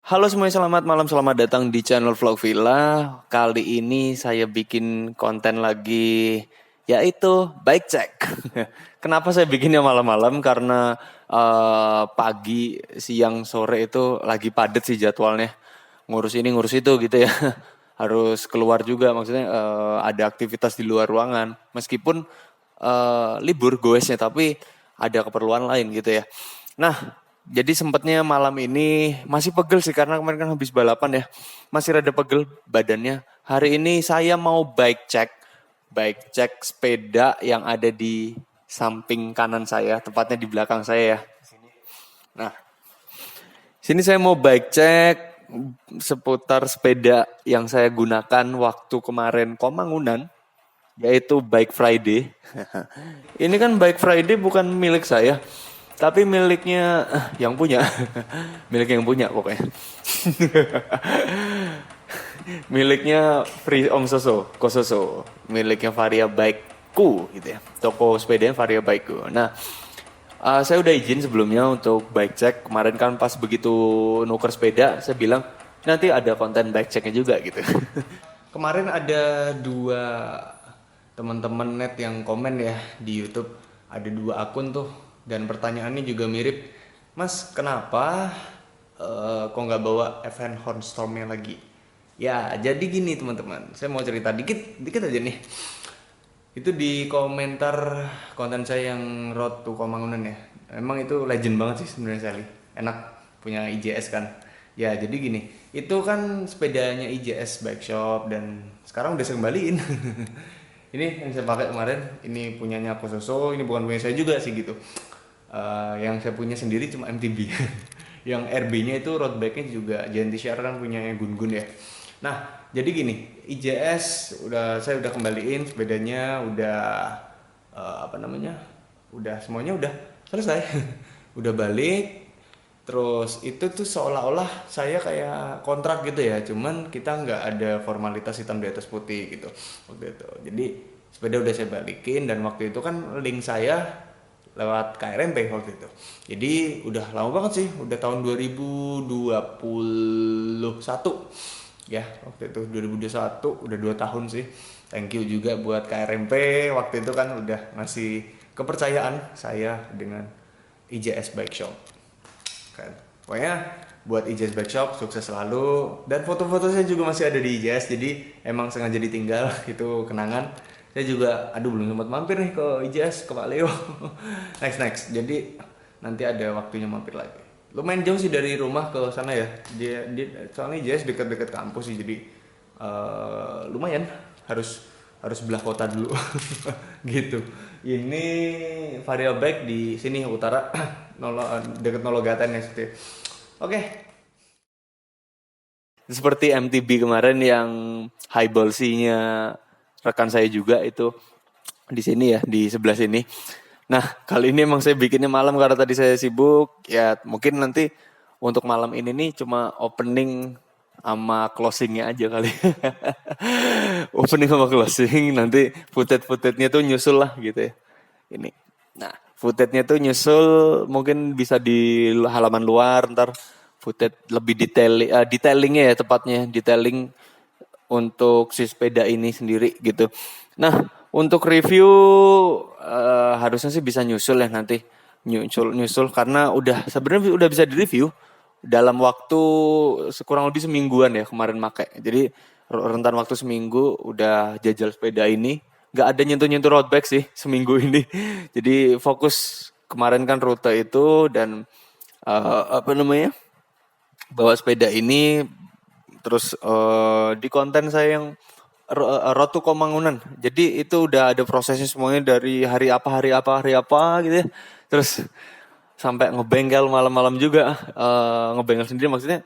Halo semuanya, selamat malam, selamat datang di channel Vlog Villa. Kali ini saya bikin konten lagi, yaitu bike check. Kenapa saya bikinnya malam-malam? Karena pagi, siang, sore itu lagi padat sih jadwalnya. Ngurus ini, ngurus itu gitu ya. Harus keluar juga, maksudnya ada aktivitas di luar ruangan. Meskipun libur goesnya, tapi ada keperluan lain gitu ya. Nah, jadi sempatnya malam ini masih pegel sih karena kemarin kan habis balapan ya. Masih rada pegel badannya. Hari ini saya mau bike check sepeda yang ada di samping kanan saya, tepatnya di belakang saya ya. Nah, sini saya mau bike check seputar sepeda yang saya gunakan waktu kemarin Komangunan, yaitu Bike Friday. Ini kan Bike Friday bukan milik saya, tapi miliknya yang punya. Milik yang punya pokoknya. Miliknya Free Om Soso, Kososo. Miliknya Varia Bikeku gitu ya. Toko sepedanya Varia Bikeku. Nah, saya udah izin sebelumnya untuk bike check. Kemarin kan pas begitu nuker sepeda, saya bilang nanti ada konten bike checknya juga gitu. Kemarin ada dua teman-teman net yang komen ya di YouTube. Ada dua akun tuh dan pertanyaannya juga mirip. Mas, kenapa kok nggak bawa Evan Hornstorm-nya lagi? Ya, jadi gini teman-teman. Saya mau cerita dikit aja nih. Itu di komentar konten saya yang Road to Komangunan ya. Emang itu legend banget sih sebenarnya Sally. Enak punya IJS kan. Ya jadi gini, itu kan sepedanya IJS Bike Shop dan sekarang udah saya kembaliin. Ini yang saya pakai kemarin, ini punyanya Kososo, ini bukan punya saya juga sih gitu. Yang saya punya sendiri cuma MTB. Yang RB-nya itu road bike-nya juga Janty Share kan punya Gun-Gun ya. Nah, jadi gini, IJS saya udah kembaliin sepedanya, udah apa namanya? Udah semuanya udah selesai. Udah balik. Terus itu tuh seolah-olah saya kayak kontrak gitu ya, cuman kita nggak ada formalitas hitam di atas putih gitu waktu itu. Jadi sepeda udah saya balikin dan waktu itu kan link saya lewat KRMP waktu itu. Jadi udah lama banget sih, udah tahun 2021 ya, waktu itu 2021 udah 2 tahun sih. Thank you juga buat KRMP waktu itu kan udah ngasih kepercayaan saya dengan IJS Bike Shop kan. Pokoknya buat IJS Bike Shop sukses selalu dan foto-foto saya juga masih ada di IJS, jadi emang sengaja ditinggal itu kenangan. Saya juga belum sempat mampir nih ke IJS, ke Pak Leo. Next jadi nanti ada waktunya mampir lagi. Lumayan jauh sih dari rumah ke sana ya, soalnya IJS dekat-dekat kampus sih, jadi lumayan harus harus belah kota dulu. Gitu. Ini Varia Bike di sini utara, deket Nologaten ya situ. Oke. Seperti MTB kemarin yang high ballsy-nya rekan saya juga itu di sini ya, di sebelah sini. Nah, kali ini emang saya bikinnya malam karena tadi saya sibuk. Ya, mungkin nanti untuk malam ini nih cuma opening sama closingnya aja kali. Opening sama closing, nanti footage-nya tuh nyusul lah gitu ya. Ini. Nah, footage-nya tuh nyusul mungkin bisa di halaman luar, ntar footage lebih detailingnya ya tepatnya, detailing untuk si sepeda ini sendiri gitu. Nah, untuk review harusnya sih bisa nyusul ya nanti. Nyusul karena sebenarnya udah bisa direview dalam waktu kurang lebih semingguan ya kemarin make. Jadi rentan waktu seminggu udah jajal sepeda ini. Gak ada nyentuh-nyentuh road bike sih seminggu ini. Jadi fokus kemarin kan rute itu dan apa namanya, bawa sepeda ini. Terus di konten saya yang Road to Komangunan. Jadi itu udah ada prosesnya semuanya dari hari apa gitu ya. Terus sampai ngebengkel malam-malam juga, ngebengkel sendiri maksudnya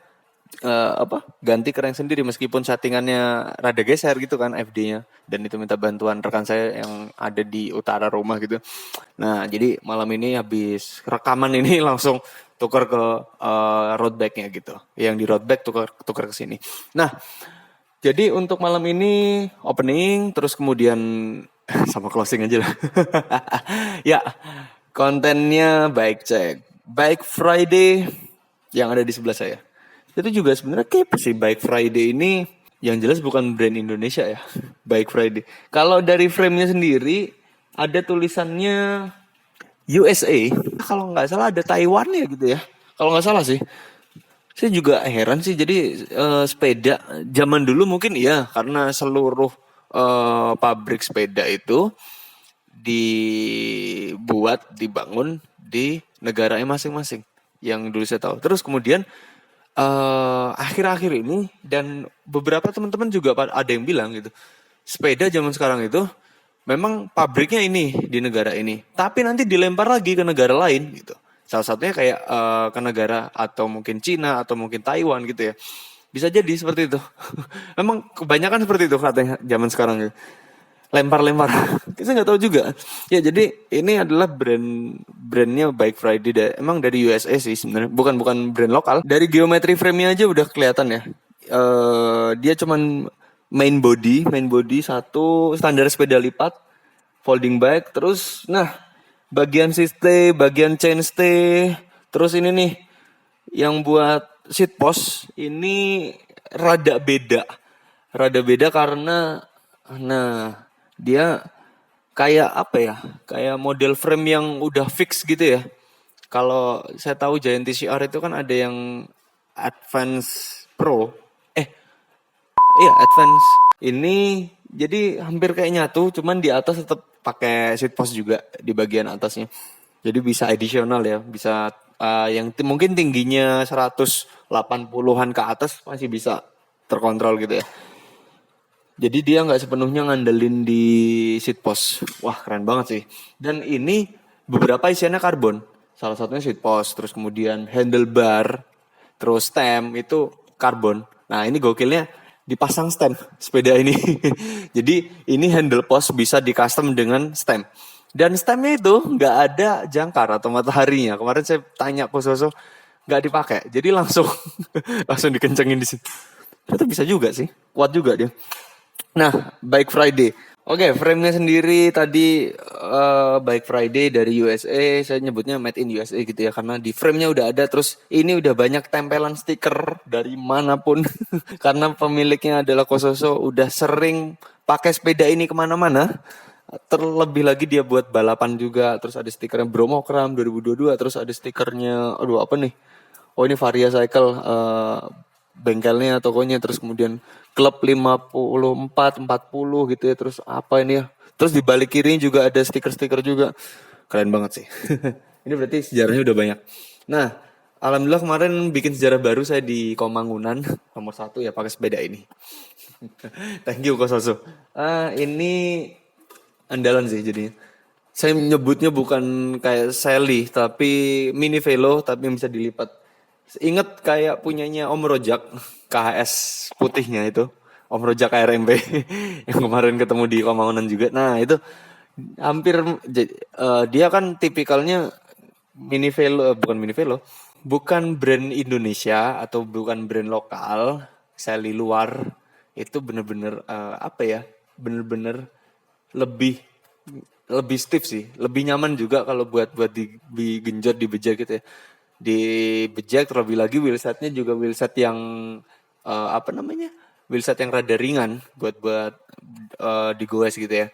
ganti keren sendiri meskipun settingannya rada geser gitu kan FD-nya, dan itu minta bantuan rekan saya yang ada di utara rumah gitu. Nah, jadi malam ini habis rekaman ini langsung tukar ke road bike-nya gitu. Yang di road bike tukar ke sini. Nah, jadi untuk malam ini opening terus kemudian sama closing aja lah. Ya, kontennya bike check. Bike Friday yang ada di sebelah saya. Itu juga sebenarnya kepo sih Bike Friday ini. Yang jelas bukan brand Indonesia ya. Bike Friday. Kalau dari frame-nya sendiri ada tulisannya USA. Kalau nggak salah ada Taiwan ya gitu ya. Kalau nggak salah sih. Saya juga heran sih. Jadi sepeda zaman dulu mungkin iya karena seluruh pabrik sepeda itu dibangun di negaranya masing-masing. Yang dulu saya tahu. Terus kemudian akhir-akhir ini dan beberapa teman-teman juga ada yang bilang gitu, sepeda zaman sekarang itu memang pabriknya ini di negara ini, tapi nanti dilempar lagi ke negara lain gitu. Salah satunya kayak ke negara atau mungkin Cina atau mungkin Taiwan gitu ya. Bisa jadi seperti itu. Memang kebanyakan seperti itu katanya zaman sekarang gitu. Lempar-lempar. Kita nggak tahu juga. Ya jadi ini adalah brandnya Bike Friday. Emang dari USA sih sebenarnya. Bukan brand lokal. Dari geometri frame-nya aja udah kelihatan ya. Dia cuman main body satu, standar sepeda lipat, folding bike. Terus nah bagian stay, bagian chainstay. Terus ini nih yang buat seat post ini rada beda. Rada beda karena nah dia kayak apa ya? Kayak model frame yang udah fix gitu ya. Kalau saya tahu Giant TCR itu kan ada yang Advance Pro. Iya Advance. Ini jadi hampir kayak nyatu, cuman di atas tetap pakai seat post juga di bagian atasnya. Jadi bisa additional ya, bisa yang mungkin tingginya 180-an ke atas masih bisa terkontrol gitu ya. Jadi dia nggak sepenuhnya ngandelin di seat post. Wah keren banget sih. Dan ini beberapa isiannya karbon. Salah satunya seat post, terus kemudian handlebar, terus stem itu karbon. Nah ini gokilnya dipasang stem sepeda ini. Jadi ini handle post bisa di custom dengan stem. Dan stemnya itu nggak ada jangkar atau mataharinya. Kemarin saya tanya ke Soso nggak dipakai. Jadi langsung langsung dikencengin di sini. Ternyata bisa juga sih. Kuat juga dia. Nah, Bike Friday. Oke, frame-nya sendiri tadi Bike Friday dari USA, saya nyebutnya made in USA gitu ya, karena di frame-nya udah ada, terus ini udah banyak tempelan stiker dari manapun, karena pemiliknya adalah Kososo, udah sering pakai sepeda ini kemana-mana, terlebih lagi dia buat balapan juga, terus ada stikernya Bromokram 2022, terus ada stikernya, aduh apa nih, oh ini Varia Cycle, bengkelnya, tokonya, terus kemudian klub 54, 40 gitu ya, terus apa ini ya. Terus di balik kiri juga ada stiker-stiker juga. Keren banget sih. Ini berarti sejarahnya udah banyak. Nah, alhamdulillah kemarin bikin sejarah baru saya di Komangunan. Nomor 1 ya pakai sepeda ini. Thank you Kososo. Ini andalan sih jadinya. Saya nyebutnya bukan kayak Sally, tapi mini velo, tapi yang bisa dilipat. Ingat kayak punyanya Om Rojak, KHS putihnya itu, Om Rojak KRMB yang kemarin ketemu di Komangunan juga. Nah itu hampir dia kan tipikalnya mini velo, bukan brand Indonesia atau bukan brand lokal, Sally luar, itu bener-bener apa ya, bener-bener lebih stiff sih, lebih nyaman juga kalau buat digenjot, dibejak gitu ya. Dibejak, terlebih lagi wheelsetnya juga wheelset yang wheelset yang rada ringan buat digoes gitu ya.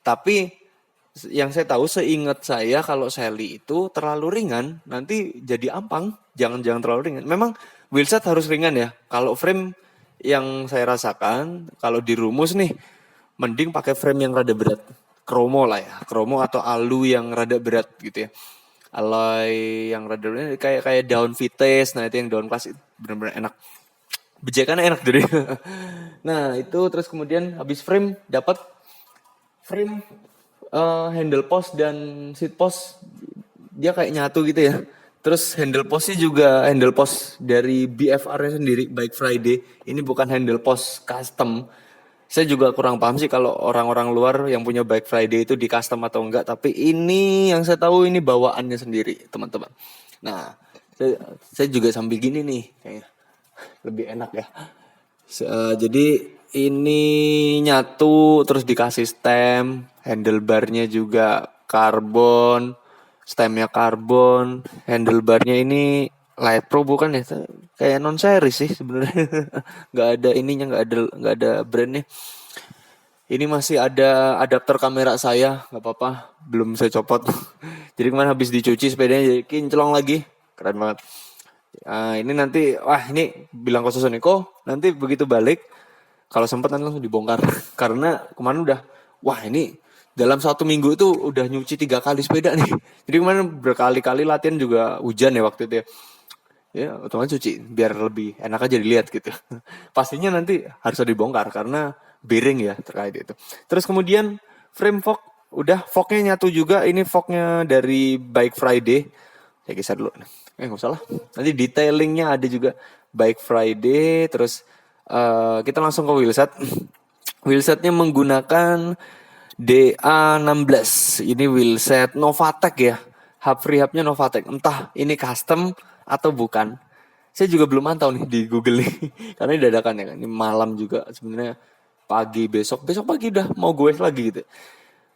Tapi yang saya tahu, seingat saya kalau Sally itu terlalu ringan nanti jadi ampang. Jangan terlalu ringan. Memang wheelset harus ringan ya. Kalau frame yang saya rasakan kalau dirumus nih, mending pakai frame yang rada berat. Kromo lah ya, kromo atau alu yang rada berat gitu ya. Alloy yang rada kayak down Vitesse, nah itu yang down class, benar-benar enak, bejakannya enak jadi. Nah itu terus kemudian habis frame dapat frame handle post dan seat post, dia kayak nyatu gitu ya. Terus handle postnya juga handle post dari BFR-nya sendiri, Bike Friday. Ini bukan handle post custom. Saya juga kurang paham sih kalau orang-orang luar yang punya Bike Friday itu di custom atau enggak. Tapi ini yang saya tahu ini bawaannya sendiri, teman-teman. Nah, saya juga sambil gini nih, kayaknya lebih enak ya. Jadi ini nyatu, terus dikasih stem, handlebarnya juga karbon, stemnya karbon, handlebarnya ini Light Pro bukan ya, kayak non seri sih sebenarnya. Nggak ada ininya, nggak ada brandnya. Ini masih ada adapter kamera saya, nggak apa-apa, belum saya copot. Jadi kemarin habis dicuci sepedanya jadi kinclong lagi, keren banget. Ini nanti, wah ini bilang ke Soniko, nanti begitu balik, kalau sempat nanti langsung dibongkar. Karena kemarin udah, wah ini dalam 1 minggu itu udah nyuci 3 kali sepeda nih. Jadi kemarin berkali-kali latihan juga hujan ya waktu itu ya. Ya otomatis cuci biar lebih enak aja dilihat gitu. Pastinya nanti harus dibongkar karena bearing ya terkait itu. Terus kemudian frame fog udah fognya nyatu juga. Ini fognya dari Bike Friday. Saya kisah dulu. Nggak usah lah. Nanti detailingnya ada juga Bike Friday. Terus kita langsung ke wheelset. Wheelsetnya menggunakan DA16. Ini wheelset Novatec ya. Hub free hubnya Novatec. Entah ini custom atau bukan. Saya juga belum mantau nih di Google nih. Karena ini dadakan ya kan. Ini malam juga sebenarnya pagi besok pagi udah mau gue lagi gitu.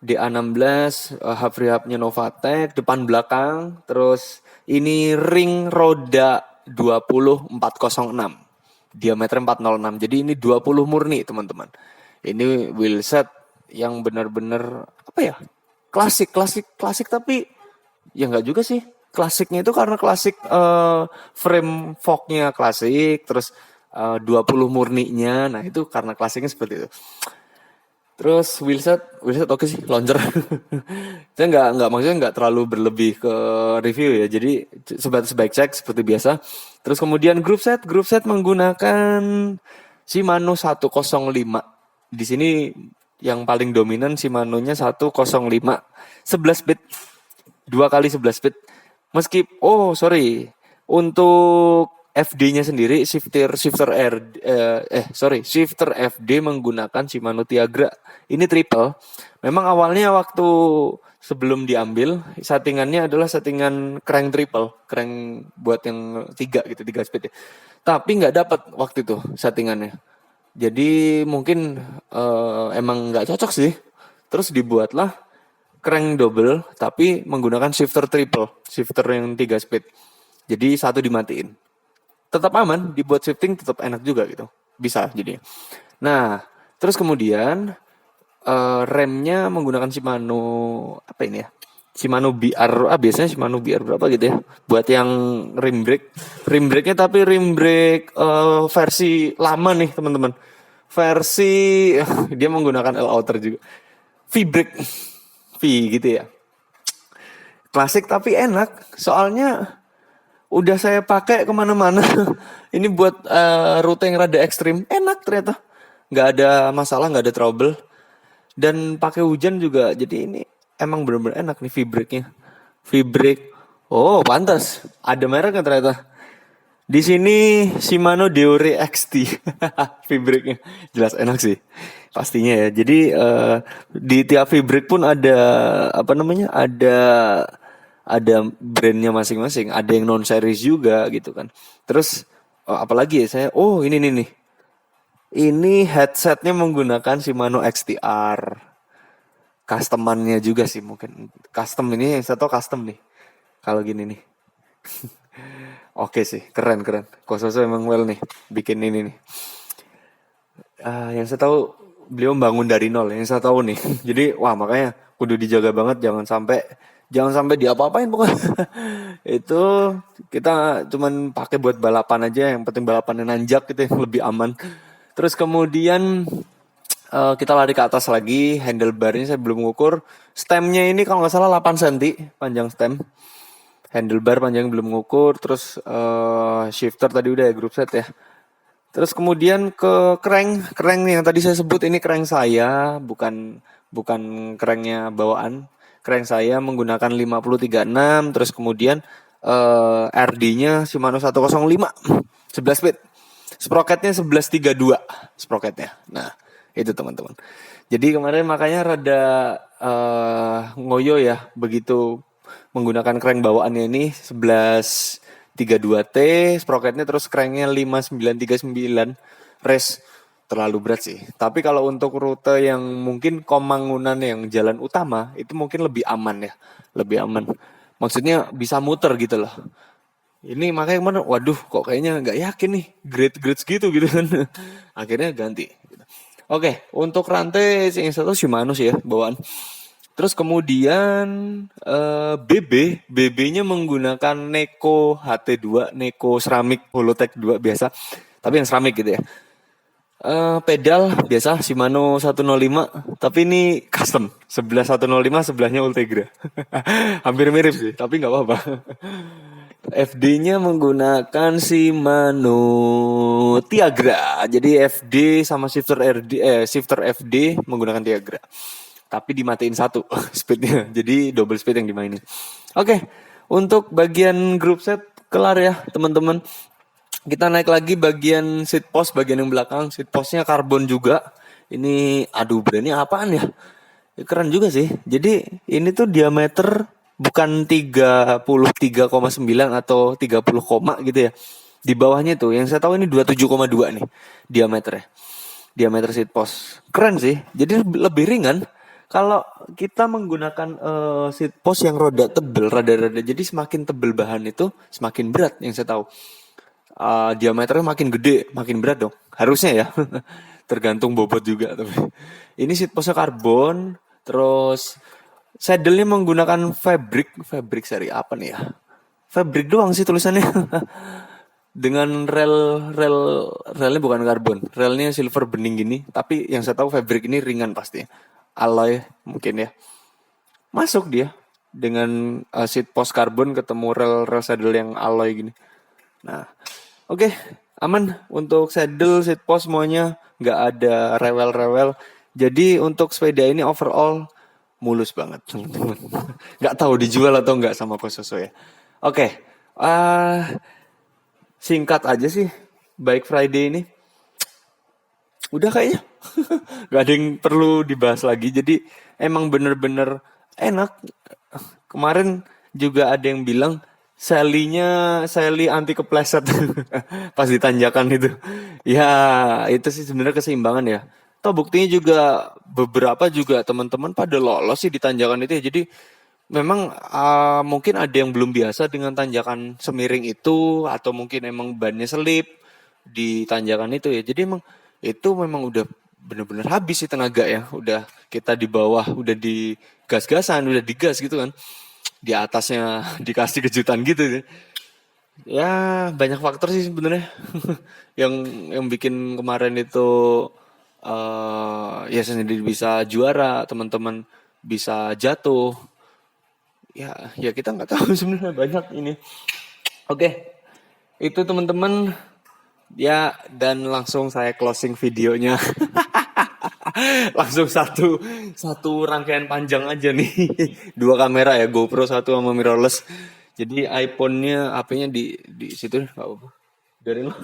DA16 hub free hubnya Novatec depan belakang. Terus ini ring roda 20406. Diameter 406. Jadi ini 20 murni teman-teman. Ini wheelset yang benar-benar apa ya? Klasik tapi ya enggak juga sih. Klasiknya itu karena klasik frame fognya klasik, terus 20 murninya. Nah, itu karena klasiknya seperti itu. Terus wheelset oke sih, launcher. Saya nggak maksudnya nggak terlalu berlebih ke review ya. Jadi sebatas bike check seperti biasa. Terus kemudian group set menggunakan Shimano 105. Di sini yang paling dominan Shimano-nya 105 11 bit. 2x11 bit. Untuk FD-nya sendiri shifter FD menggunakan Shimano Tiagra. Ini triple. Memang awalnya waktu sebelum diambil settingannya adalah settingan crank triple, crank buat yang 3 speed ya. Tapi nggak dapat waktu itu settingannya. Jadi mungkin emang nggak cocok sih. Terus dibuatlah crank double tapi menggunakan shifter triple, shifter yang 3 speed. Jadi satu dimatiin. Tetap aman, dibuat shifting tetap enak juga gitu. Bisa jadinya. Nah, terus kemudian remnya menggunakan Shimano apa ini ya? Shimano BR, biasanya Shimano BR berapa gitu ya? Buat yang rim brake-nya tapi rim brake versi lama nih teman-teman. Versi dia menggunakan L outer juga. V-brake. V gitu ya. Klasik tapi enak. Soalnya udah saya pakai kemana-mana. Ini buat rute yang rada ekstrim. Enak ternyata. Nggak ada masalah, nggak ada trouble. Dan pakai hujan juga. Jadi ini emang bener-bener enak nih V-brake-nya. V-brake. Oh pantas. Ada mereknya ternyata. Di sini Shimano Deore XT. V-brake-nya. Jelas enak sih. Pastinya ya. Jadi di tiap V-brake pun ada apa namanya? Ada brandnya masing-masing. Ada yang non series juga gitu kan. Terus apalagi ya saya? Oh ini nih. Ini headsetnya menggunakan Shimano XTR. Customannya juga sih mungkin. Custom ini yang saya tahu custom nih. Kalau gini nih. Oke sih, keren. Kososo emang well nih, bikin ini nih. Yang saya tahu beliau bangun dari nol, yang saya tahu nih. Jadi wah makanya kudu dijaga banget, jangan sampai diapa-apain pokoknya. Itu kita cuman pakai buat balapan aja, yang penting balapannya nanjak gitu yang lebih aman. Terus kemudian kita lari ke atas lagi, handlebarnya saya belum ngukur. Stemnya ini kalau nggak salah 8 cm panjang stem. Handlebar panjang belum ngukur. Terus shifter tadi udah ya, group set ya. Terus kemudian ke crank yang tadi saya sebut ini crank saya, bukan cranknya bawaan. Crank saya menggunakan 5036, terus kemudian RD-nya Shimano 105, 11 speed. Sprocketnya 1132 sprocketnya. Nah, itu teman-teman. Jadi kemarin makanya rada ngoyo ya begitu menggunakan crank bawaannya ini 1132T, sprocketnya terus cranknya 5939 race. Terlalu berat sih. Tapi kalau untuk rute yang mungkin Komangunan yang jalan utama itu mungkin lebih aman ya. Lebih aman. Maksudnya bisa muter gitu loh. Ini makanya kemarin, waduh kok kayaknya nggak yakin nih grade segitu gitu kan. Akhirnya ganti. Oke, untuk rantai yang satu Shimano sih ya bawaan. Terus kemudian BB-nya menggunakan Neko HT2, Neko Ceramic Holotech 2 biasa. Tapi yang ceramic gitu ya. Pedal biasa Shimano 105, tapi ini custom. Sebelah 105, sebelahnya Ultegra. Hampir mirip sih, tapi nggak apa-apa. FD-nya menggunakan Shimano Tiagra. Jadi FD sama shifter FD menggunakan Tiagra. Tapi dimatiin satu speednya. Jadi double speed yang dimainin. Oke, untuk bagian group set kelar ya teman-teman. Kita naik lagi bagian seat post, bagian yang belakang. Seat postnya karbon juga. Ini aduh brandnya apaan ya? Keren juga sih. Jadi ini tuh diameter bukan 33,9 atau 30 koma gitu ya. Di bawahnya tuh yang saya tahu ini 27,2 nih diameternya. Diameter seat post. Keren sih. Jadi lebih ringan. Kalau kita menggunakan seat post yang roda tebel, rada-rada, jadi semakin tebel bahan itu semakin berat yang saya tahu. Diameternya makin gede, makin berat dong. Harusnya ya. Tergantung bobot juga. Tapi ini seat postnya karbon. Terus saddle-nya menggunakan fabric seri apa nih ya? Fabric doang sih tulisannya. Dengan relnya bukan karbon, relnya silver bening gini. Tapi yang saya tahu fabric ini ringan pasti. Alloy mungkin ya. Masuk dia dengan seat post karbon ketemu rel saddle yang alloy gini. Nah, oke, aman untuk saddle, seat post semuanya nggak ada rewel-rewel. Jadi untuk sepeda ini overall mulus banget teman-teman. Nggak tahu dijual atau nggak sama Pososo ya. Oke, singkat aja sih Bike Friday ini. Udah kayaknya nggak ada yang perlu dibahas lagi. Jadi emang bener-bener enak. Kemarin juga ada yang bilang Sally anti kepleset pas ditanjakan itu. Ya itu sih sebenarnya keseimbangan ya. Toh buktinya juga beberapa juga teman-teman pada lolos sih di tanjakan itu ya. Jadi memang mungkin ada yang belum biasa dengan tanjakan semiring itu. Atau mungkin emang bannya selip di tanjakan itu ya. Jadi emang itu memang udah bener-bener habis sih tenaga ya. Udah kita di bawah, udah di gas-gasan, udah digas gitu kan. Di atasnya dikasih kejutan gitu ya, banyak faktor sih sebenarnya yang bikin kemarin itu ya sendiri bisa juara, teman-teman bisa jatuh ya kita nggak tahu sebenarnya banyak ini. Oke, itu teman-teman ya, dan langsung saya closing videonya. Langsung satu rangkaian panjang aja nih. 2 kamera ya, GoPro 1 sama mirrorless. Jadi iPhone-nya, HP-nya di situ enggak apa-apa. Biarin lah.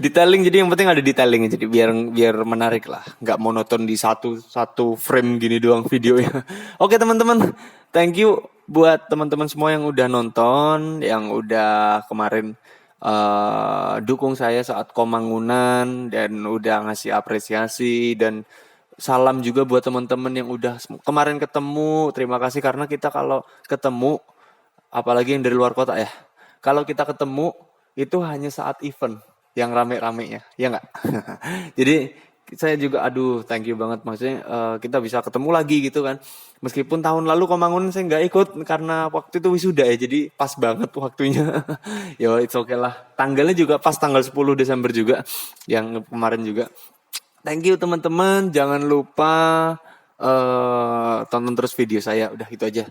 Detailing, jadi yang penting ada detailingnya, jadi biar menarik lah, nggak monoton di satu frame gini doang videonya. Oke teman-teman, thank you buat teman-teman semua yang udah nonton, yang udah kemarin dukung saya saat Komangunan dan udah ngasih apresiasi, dan salam juga buat teman-teman yang udah kemarin ketemu. Terima kasih karena kita kalau ketemu, apalagi yang dari luar kota ya, kalau kita ketemu itu hanya saat event yang rame-ramenya, ya nggak? Jadi saya juga thank you banget, maksudnya kita bisa ketemu lagi gitu kan. Meskipun tahun lalu Komangun saya nggak ikut karena waktu itu wisuda ya, jadi pas banget waktunya. Ya it's okay lah. Tanggalnya juga pas tanggal 10 Desember juga, yang kemarin juga. Thank you teman-teman, jangan lupa tonton terus video saya, udah itu aja.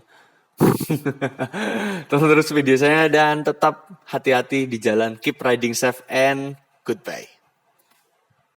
Tonton terus video saya dan tetap hati-hati di jalan. Keep riding safe and goodbye.